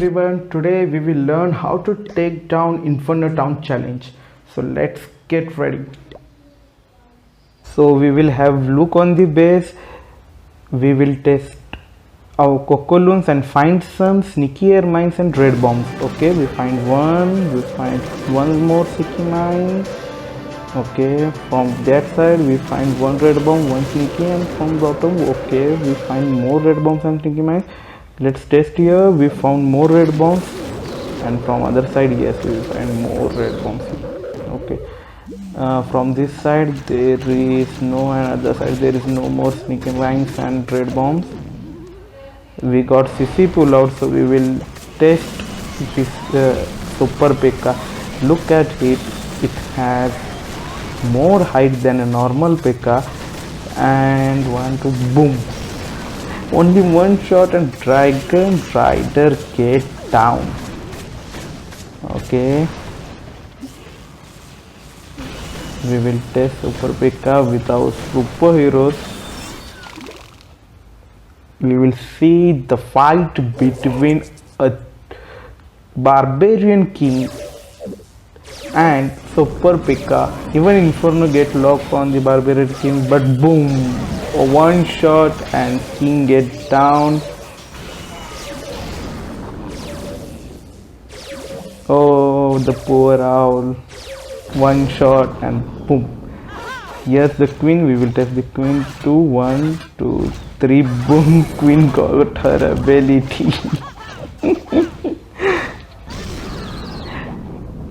everyone, today we will learn how to take down Inferno Town challenge. So let's get ready. So we will have look on the base, we will test our Cocoloons and find some sneaky air mines and red bombs. Okay, we find one more sneaky mine. Okay, from that side we find one red bomb, one sneaky, and from bottom, okay, we find more red bombs and sneaky mines. Let's test here. We found more red bombs, and from other side, yes, we will find more red bombs. Okay, from this side there is no, and other side there is no more sneaky mines and red bombs. We got CC pull out, so we will test this Super P.E.K.K.A. Look at it, it has more height than a normal P.E.K.K.A. and boom, only one shot and Dragon Rider get down. Okay, we will test Super P.E.K.K.A. without superheroes. We will see the fight between a barbarian king and Super P.E.K.K.A. Even Inferno get locked on the barbarian king, but boom, one shot and king get down. Oh, the poor owl, one shot and boom. Yes, the queen, we will test the queen. 2, 1, 2, 3, boom, queen got her ability.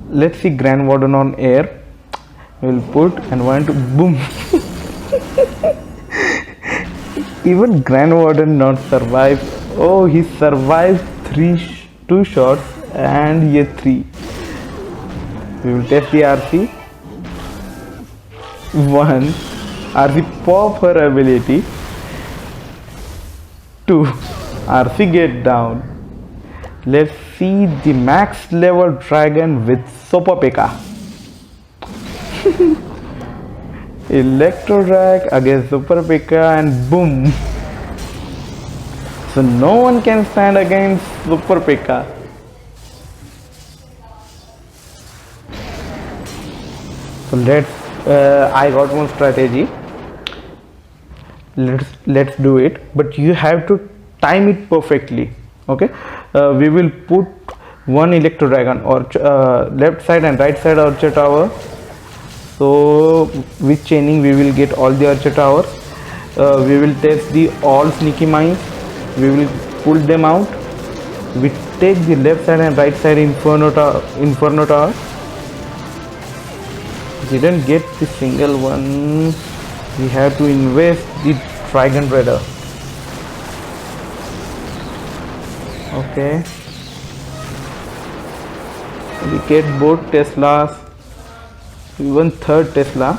Let's see Grand Warden on air. We'll put and boom. Even Grand Warden not survive. Oh, he survived 2 shots and here 3. We will test the RC. 1, RC pop her ability. 2, RC get down. Let's see the max level dragon with Super P.E.K.K.A. Electro Drag against Super P.E.K.K.A. and boom. So no one can stand against Super P.E.K.K.A. So I got one strategy. Let's do it, but you have to time it perfectly. Okay, we will put one Electro Dragon or left side and right side Archer Tower. So with chaining we will get all the Archer Towers. We will test the all sneaky mines. We will pull them out. We take the left side and right side Inferno Tower. Didn't get the single one. We have to invest the Dragon Raider. Okay, we get both Teslas, even third Tesla,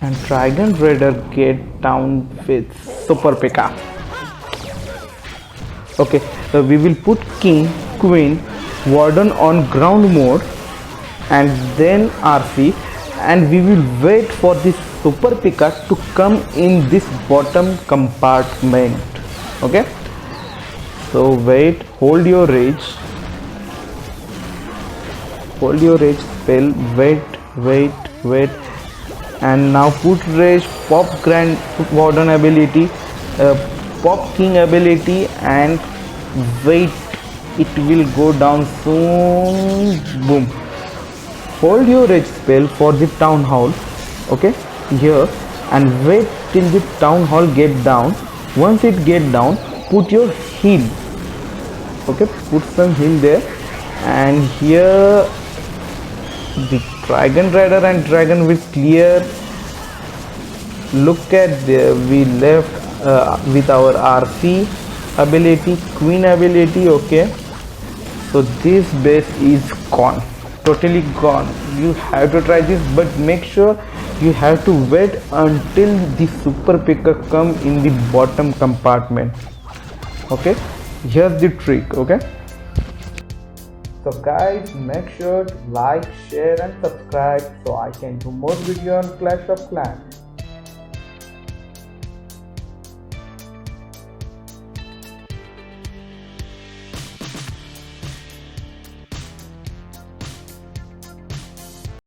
and Dragon Raider get down with Super P.E.K.K.A. Okay, so we will put King, Queen, Warden on ground mode and then RC, and we will wait for this Super P.E.K.K.A. to come in this bottom compartment. Okay, so wait, hold your rage spell, wait, and now put rage, pop Grand Warden ability, pop King ability, and wait, it will go down soon. Boom, hold your rage spell for the town hall. Okay, here, and wait till the town hall get down. Once it get down, put your heal. Okay, put some heal there, and here the Dragon Rider and Dragon will clear. Look at there, we left with our RC ability, Queen ability. Okay, so this base is gone, totally gone. You have to try this, but make sure you have to wait until the Super P.E.K.K.A. come in the bottom compartment. Okay, here's the trick. Okay, so guys, make sure to like, share and subscribe so I can do more video on Clash of Clans.